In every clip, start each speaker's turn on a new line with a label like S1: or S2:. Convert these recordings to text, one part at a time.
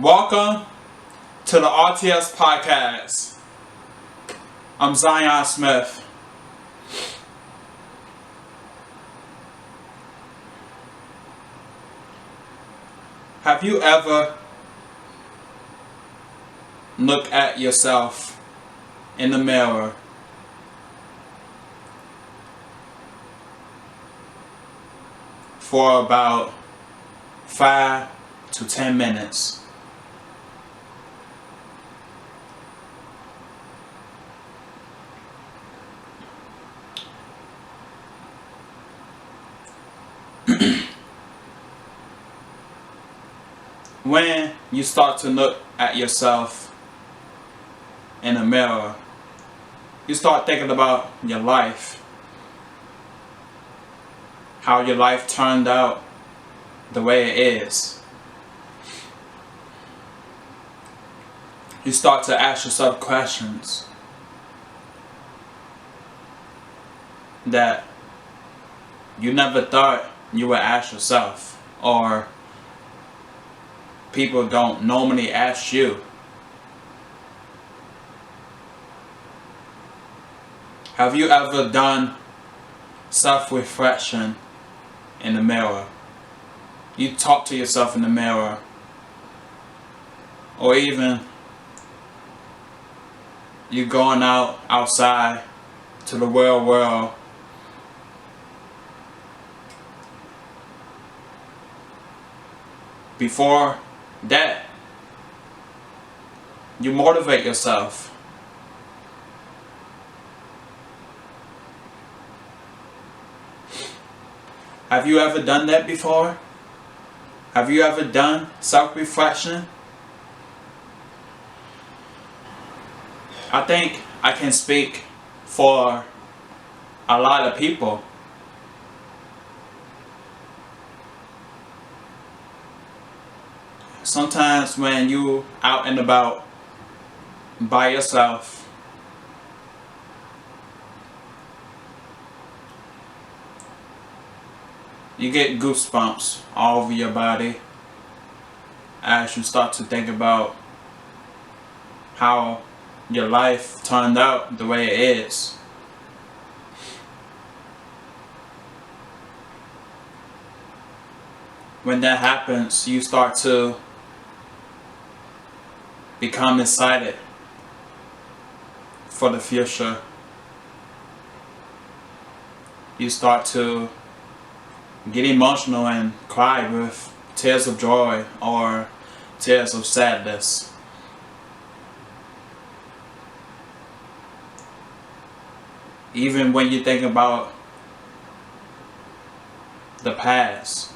S1: Welcome to the RTS podcast. I'm Zion Smith. Have you ever looked at yourself in the mirror for about 5 to 10 minutes? When you start to look at yourself in the mirror, you start thinking about your life, how your life turned out the way it is. You start to ask yourself questions that you never thought you would ask yourself, or people don't normally ask you. Have you ever done self-reflection in the mirror? You talk to yourself in the mirror, or even you going outside to the real world before that you motivate yourself. Have you ever done that before? Have you ever done self-reflection? I think I can speak for a lot of people. Sometimes when you out and about by yourself, you get goosebumps all over your body as you start to think about how your life turned out the way it is. When that happens, you start to become excited for the future. You start to get emotional and cry with tears of joy or tears of sadness. Even when you think about the past,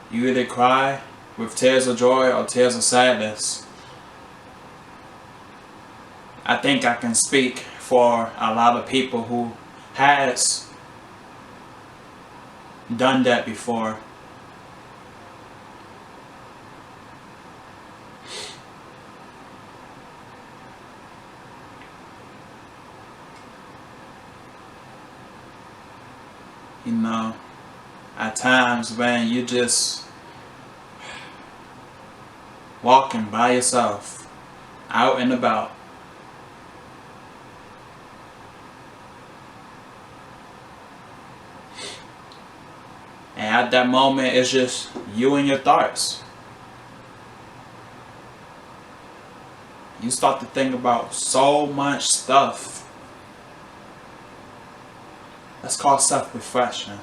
S1: you either cry with tears of joy or tears of sadness. I think I can speak for a lot of people who has done that before. You know, at times when you just walking by yourself, out and about, and at that moment it's just you and your thoughts. You start to think about so much stuff. That's called self-reflection.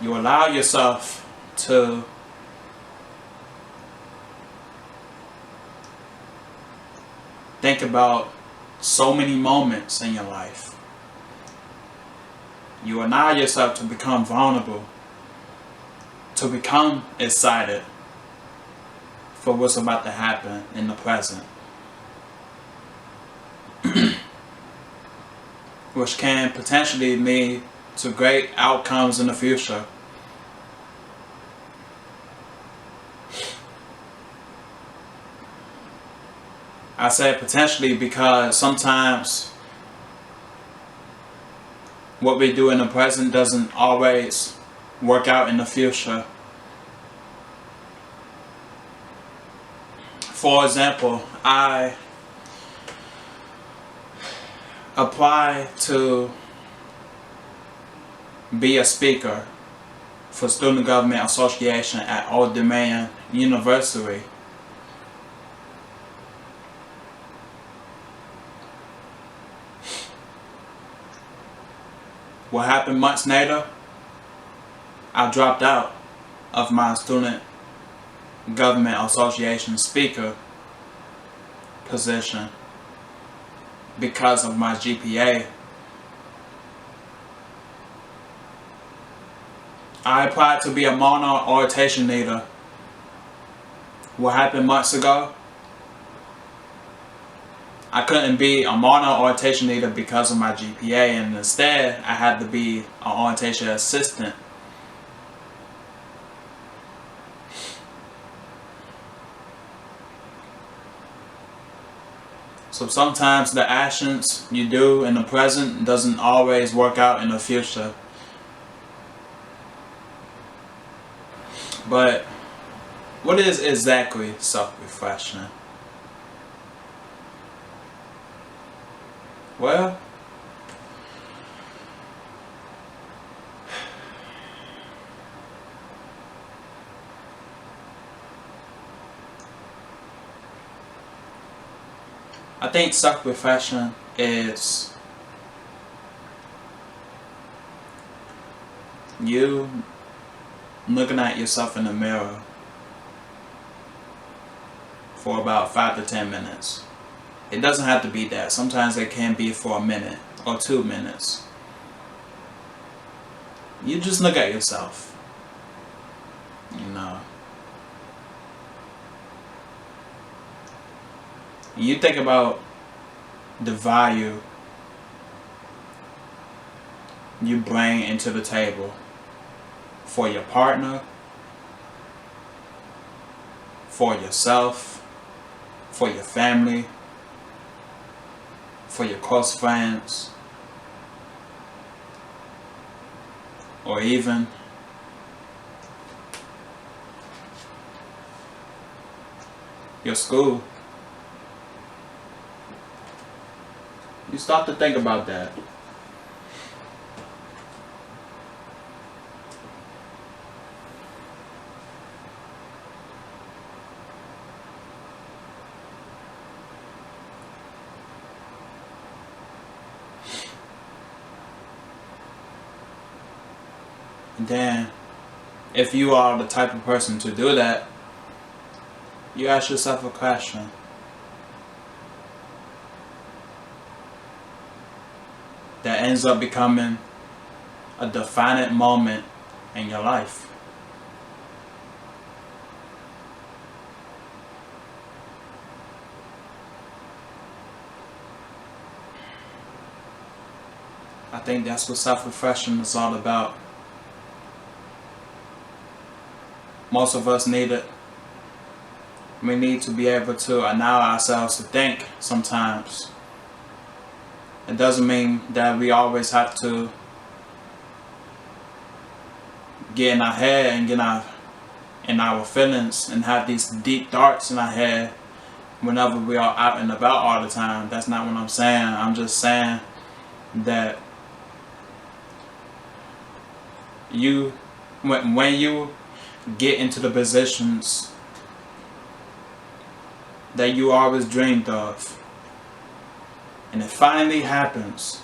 S1: You allow yourself to think about so many moments in your life. You allow yourself to become vulnerable, to become excited for what's about to happen in the present, which can potentially lead to great outcomes in the future. I say potentially because sometimes what we do in the present doesn't always work out in the future. For example, I apply to be a speaker for Student Government Association at Old Dominion University. What happened months later? I dropped out of my Student Government Association speaker position because of my GPA. I applied to be a monarch orientation leader. What happened months ago? I couldn't be a monarch orientation leader because of my GPA, and instead I had to be an orientation assistant. So sometimes the actions you do in the present doesn't always work out in the future. But what is exactly self-reflection? Well, I think self-reflection is you looking at yourself in the mirror for about 5 to 10 minutes. It doesn't have to be that. Sometimes it can be for a minute or 2 minutes. You just look at yourself. You know. You think about the value you bring into the table for your partner, for yourself, for your family, for your close friends, or even your school. You start to think about that. And then, if you are the type of person to do that, you ask yourself a question. That ends up becoming a defining moment in your life. I think that's what self-reflection is all about. Most of us need it. We need to be able to allow ourselves to think sometimes. It doesn't mean that we always have to get in our head and get in our feelings and have these deep thoughts in our head whenever we are out and about all the time. That's not what I'm saying. I'm just saying that when you get into the positions that you always dreamed of, and it finally happens,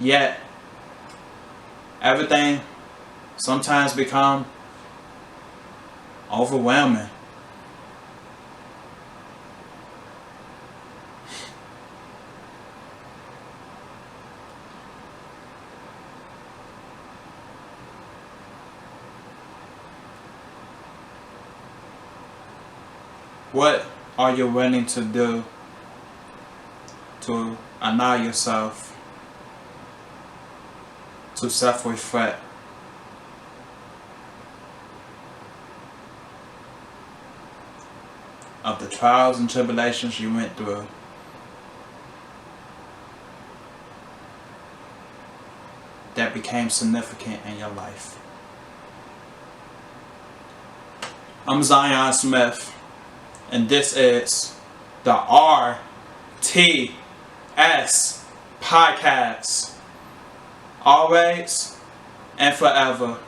S1: yet everything sometimes becomes overwhelming. What are you willing to do to allow yourself to self-reflect? Of the trials and tribulations you went through, that became significant in your life. I'm Zion Smith, and this is the RTS podcast. Always and forever.